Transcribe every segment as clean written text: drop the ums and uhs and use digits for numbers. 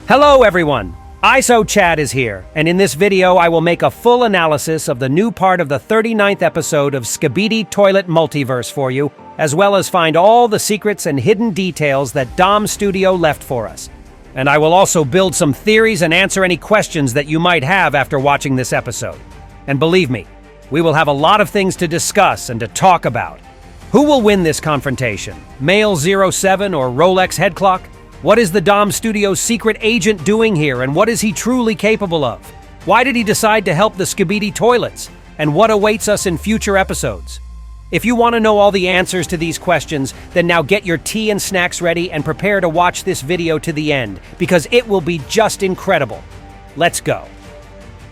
Hello everyone! ISO Chad is here, and in this video I will make a full analysis of the new part of the 39th episode of Skibidi Toilet Multiverse for you, as well as find all the secrets and hidden details that domstudio left for us. And I will also build some theories and answer any questions that you might have after watching this episode. And believe me, we will have a lot of things to discuss and to talk about. Who will win this confrontation? Male 07 or Rolex head clock? What is the domstudio's secret agent doing here, and what is he truly capable of? Why did he decide to help the Skibidi toilets? And what awaits us in future episodes? If you want to know all the answers to these questions, then now get your tea and snacks ready and prepare to watch this video to the end, because it will be just incredible. Let's go.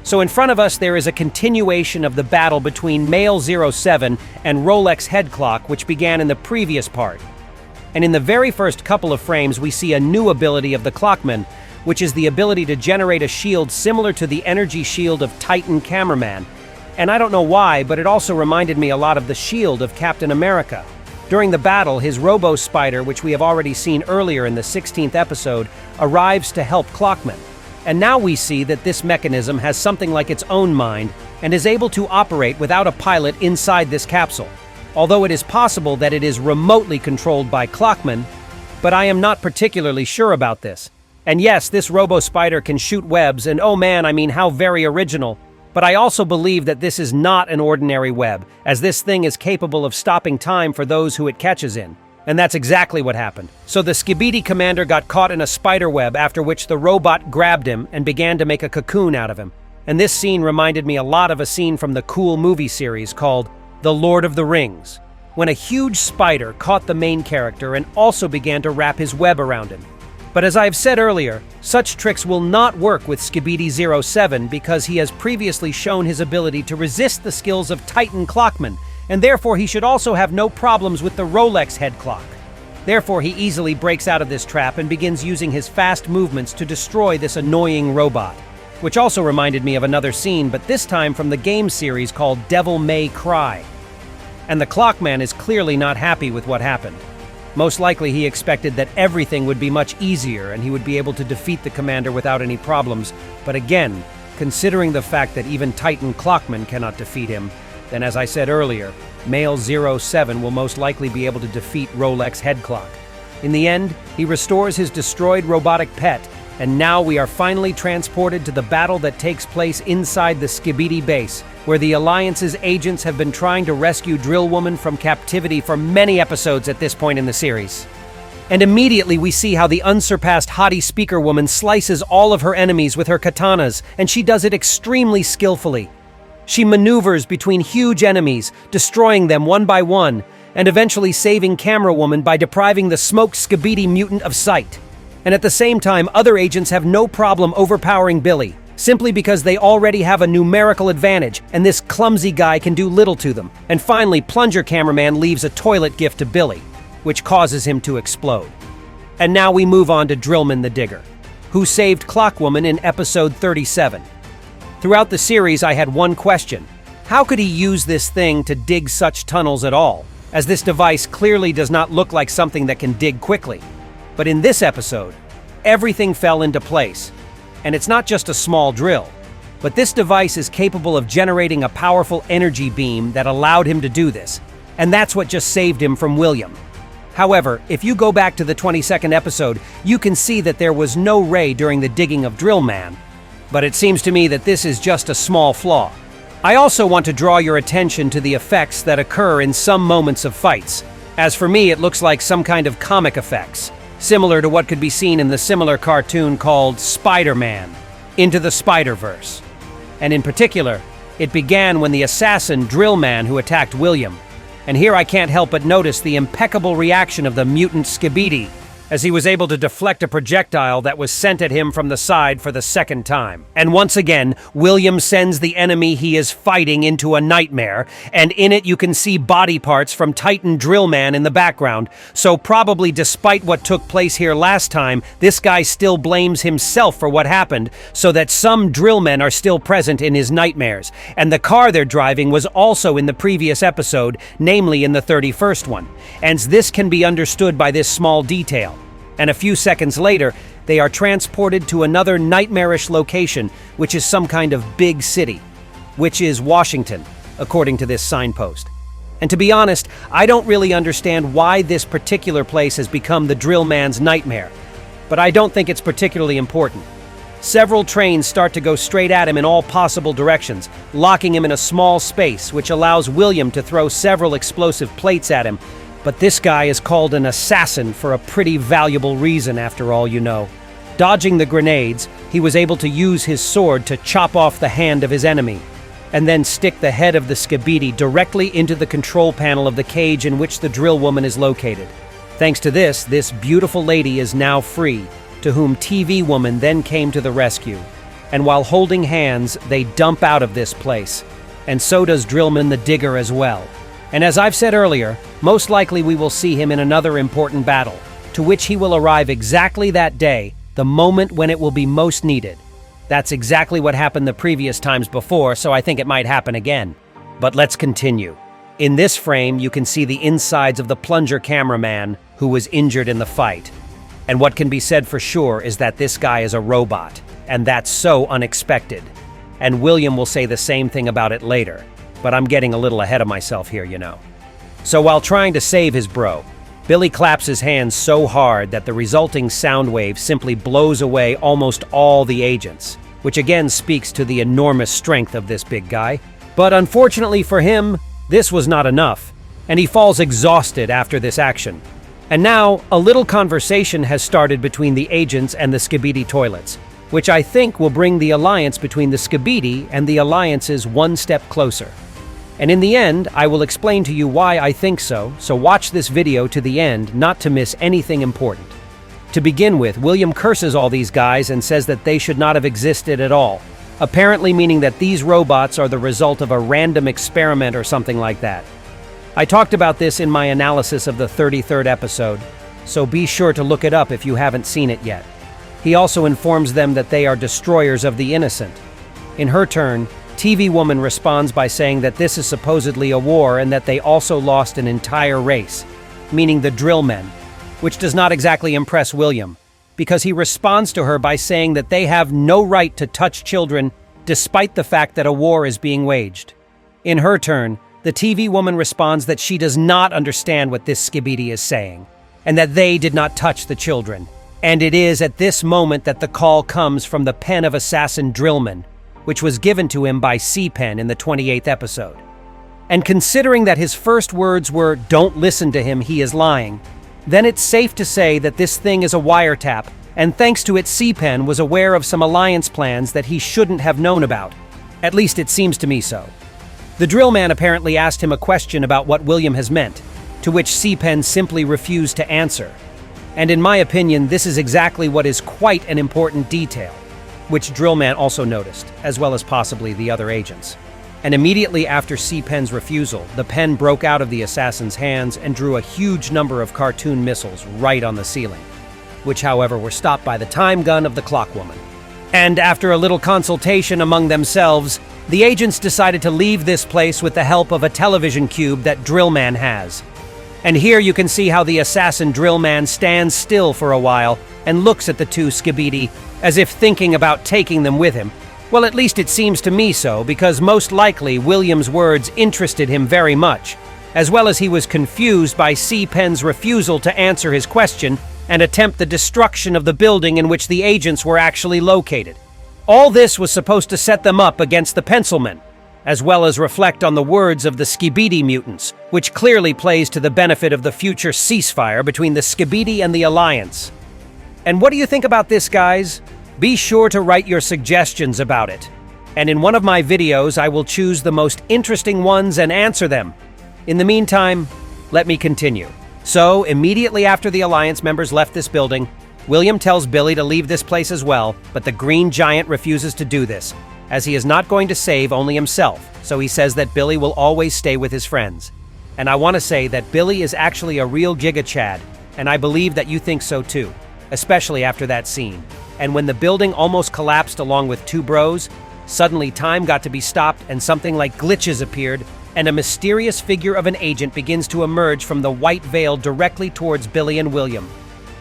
So in front of us there is a continuation of the battle between Male 07 and Rolex head clock, which began in the previous part. And in the very first couple of frames we see a new ability of the Clockman, which is the ability to generate a shield similar to the energy shield of Titan Cameraman. And I don't know why, but it also reminded me a lot of the shield of Captain America. During the battle, his robo-spider, which we have already seen earlier in the 16th episode, arrives to help Clockman. And now we see that this mechanism has something like its own mind and is able to operate without a pilot inside this capsule. Although it is possible that it is remotely controlled by Clockman, but I am not particularly sure about this. And yes, this robo-spider can shoot webs, and oh man, I mean how very original. But I also believe that this is not an ordinary web, as this thing is capable of stopping time for those who it catches in. And that's exactly what happened. So the Skibidi commander got caught in a spider web, after which the robot grabbed him and began to make a cocoon out of him. And this scene reminded me a lot of a scene from the cool movie series called The Lord of the Rings, when a huge spider caught the main character and also began to wrap his web around him. But as I have said earlier, such tricks will not work with Skibidi 07 because he has previously shown his ability to resist the skills of Titan Clockman, and therefore he should also have no problems with the Rolex head clock. Therefore he easily breaks out of this trap and begins using his fast movements to destroy this annoying robot. Which also reminded me of another scene, but this time from the game series called Devil May Cry. And the Clockman is clearly not happy with what happened. Most likely he expected that everything would be much easier and he would be able to defeat the commander without any problems, but again, considering the fact that even Titan Clockman cannot defeat him, then as I said earlier, Male 07 will most likely be able to defeat Rolex head clock. In the end, he restores his destroyed robotic pet, and now we are finally transported to the battle that takes place inside the Skibidi base, where the Alliance's agents have been trying to rescue Drill Woman from captivity for many episodes at this point in the series. And immediately we see how the unsurpassed hottie speaker woman slices all of her enemies with her katanas, and she does it extremely skillfully. She maneuvers between huge enemies, destroying them one by one, and eventually saving Camera Woman by depriving the smoked Skibidi mutant of sight. And at the same time, other agents have no problem overpowering Billy, simply because they already have a numerical advantage, and this clumsy guy can do little to them. And finally, Plunger Cameraman leaves a toilet gift to Billy, which causes him to explode. And now we move on to Drillman the Digger, who saved Clockwoman in episode 37. Throughout the series, I had one question. How could he use this thing to dig such tunnels at all, as this device clearly does not look like something that can dig quickly? But in this episode, everything fell into place. And it's not just a small drill, but this device is capable of generating a powerful energy beam that allowed him to do this. And that's what just saved him from William. However, if you go back to the 22nd episode, you can see that there was no ray during the digging of Drill Man. But it seems to me that this is just a small flaw. I also want to draw your attention to the effects that occur in some moments of fights. As for me, it looks like some kind of comic effects, similar to what could be seen in the similar cartoon called Spider-Man, Into the Spider-Verse. And in particular, it began when the assassin Drill Man who attacked William. And here I can't help but notice the impeccable reaction of the mutant Skibidi, as he was able to deflect a projectile that was sent at him from the side for the second time. And once again, William sends the enemy he is fighting into a nightmare, and in it you can see body parts from Titan Drill Man in the background, so probably despite what took place here last time, this guy still blames himself for what happened, so that some drill men are still present in his nightmares. And the car they're driving was also in the previous episode, namely in the 31st one. And this can be understood by this small detail. And a few seconds later, they are transported to another nightmarish location, which is some kind of big city, which is Washington, according to this signpost. And to be honest, I don't really understand why this particular place has become the drill man's nightmare, but I don't think it's particularly important. Several trains start to go straight at him in all possible directions, locking him in a small space, which allows William to throw several explosive plates at him. But this guy is called an assassin for a pretty valuable reason, after all, you know. Dodging the grenades, he was able to use his sword to chop off the hand of his enemy, and then stick the head of the Skibidi directly into the control panel of the cage in which the drill woman is located. Thanks to this beautiful lady is now free, to whom TV Woman then came to the rescue. And while holding hands, they dump out of this place. And so does Drillman the Digger as well. And as I've said earlier, most likely we will see him in another important battle, to which he will arrive exactly that day, the moment when it will be most needed. That's exactly what happened the previous times before, so I think it might happen again. But let's continue. In this frame, you can see the insides of the Plunger Cameraman, who was injured in the fight. And what can be said for sure is that this guy is a robot, and that's so unexpected. And William will say the same thing about it later, but I'm getting a little ahead of myself here, you know. So while trying to save his bro, Billy claps his hands so hard that the resulting sound wave simply blows away almost all the agents, which again speaks to the enormous strength of this big guy. But unfortunately for him, this was not enough, and he falls exhausted after this action. And now, a little conversation has started between the agents and the Skibidi toilets, which I think will bring the alliance between the Skibidi and the alliances one step closer. And in the end, I will explain to you why I think so watch this video to the end not to miss anything important. To begin with, William curses all these guys and says that they should not have existed at all, apparently meaning that these robots are the result of a random experiment or something like that. I talked about this in my analysis of the 33rd episode, so be sure to look it up if you haven't seen it yet. He also informs them that they are destroyers of the innocent. In her turn, TV Woman responds by saying that this is supposedly a war and that they also lost an entire race, meaning the drill men, which does not exactly impress William, because he responds to her by saying that they have no right to touch children despite the fact that a war is being waged. In her turn, the TV Woman responds that she does not understand what this Skibidi is saying, and that they did not touch the children. And it is at this moment that the call comes from the pen of assassin Drillman, which was given to him by C-Pen in the 28th episode. And considering that his first words were, "Don't listen to him, he is lying," then it's safe to say that this thing is a wiretap, and thanks to it C-Pen was aware of some alliance plans that he shouldn't have known about. At least it seems to me so. The drill man apparently asked him a question about what William has meant, to which C-Pen simply refused to answer. And in my opinion, this is exactly what is quite an important detail, which Drillman also noticed, as well as possibly the other agents. And immediately after C-Pen's refusal, the pen broke out of the assassin's hands and drew a huge number of cartoon missiles right on the ceiling, which however were stopped by the time gun of the clock woman. And after a little consultation among themselves, the agents decided to leave this place with the help of a television cube that Drillman has. And here you can see how the assassin Drillman stands still for a while and looks at the two Skibidi as if thinking about taking them with him. Well, at least it seems to me so, because most likely William's words interested him very much, as well as he was confused by C-Pen's refusal to answer his question and attempt the destruction of the building in which the agents were actually located. All this was supposed to set them up against the Pencilmen, as well as reflect on the words of the Skibidi mutants, which clearly plays to the benefit of the future ceasefire between the Skibidi and the Alliance. And what do you think about this, guys? Be sure to write your suggestions about it. And in one of my videos, I will choose the most interesting ones and answer them. In the meantime, let me continue. So, immediately after the Alliance members left this building, William tells Billy to leave this place as well, but the Green Giant refuses to do this, as he is not going to save only himself, so he says that Billy will always stay with his friends. And I want to say that Billy is actually a real Giga Chad, and I believe that you think so too, especially after that scene. And when the building almost collapsed along with two bros, suddenly time got to be stopped and something like glitches appeared, and a mysterious figure of an agent begins to emerge from the white veil directly towards Billy and William.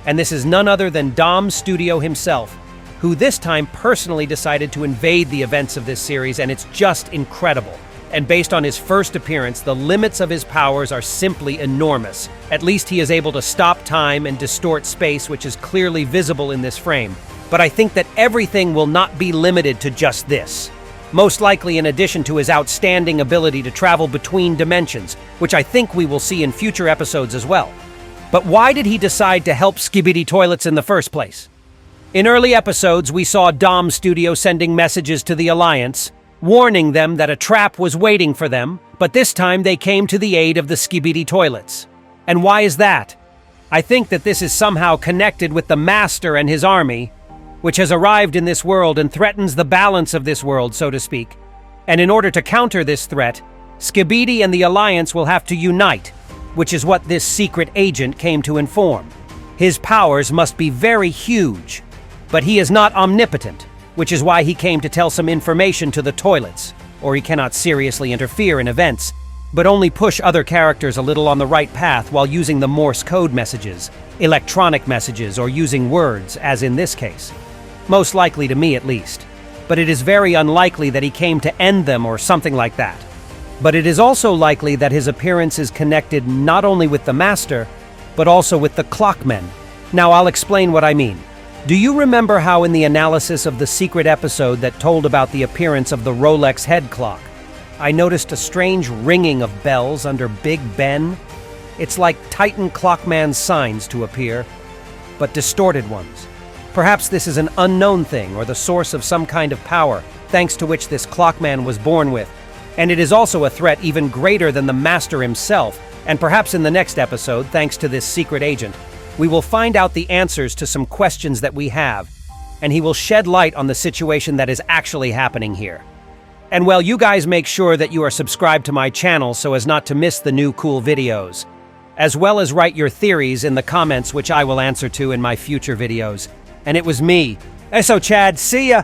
And this is none other than domstudio himself, who this time personally decided to invade the events of this series, and it's just incredible. And based on his first appearance, the limits of his powers are simply enormous. At least he is able to stop time and distort space, which is clearly visible in this frame. But I think that everything will not be limited to just this. Most likely in addition to his outstanding ability to travel between dimensions, which I think we will see in future episodes as well. But why did he decide to help Skibidi toilets in the first place? In early episodes, we saw domstudio sending messages to the Alliance, warning them that a trap was waiting for them, but this time they came to the aid of the Skibidi toilets. And why is that? I think that this is somehow connected with the Master and his army, which has arrived in this world and threatens the balance of this world, so to speak. And in order to counter this threat, Skibidi and the Alliance will have to unite, which is what this secret agent came to inform. His powers must be very huge, but he is not omnipotent, which is why he came to tell some information to the toilets, or he cannot seriously interfere in events, but only push other characters a little on the right path while using the Morse code messages, electronic messages, or using words, as in this case. Most likely to me, at least. But it is very unlikely that he came to end them or something like that. But it is also likely that his appearance is connected not only with the Master, but also with the Clockmen. Now I'll explain what I mean. Do you remember how in the analysis of the secret episode that told about the appearance of the Rolex head clock, I noticed a strange ringing of bells under Big Ben? It's like Titan Clockman's signs to appear, but distorted ones. Perhaps this is an unknown thing or the source of some kind of power, thanks to which this Clockman was born with. And it is also a threat even greater than the Master himself, and perhaps in the next episode, thanks to this secret agent, we will find out the answers to some questions that we have, and he will shed light on the situation that is actually happening here. And well, you guys make sure that you are subscribed to my channel so as not to miss the new cool videos, as well as write your theories in the comments, which I will answer to in my future videos. And it was me, So Chad, see ya!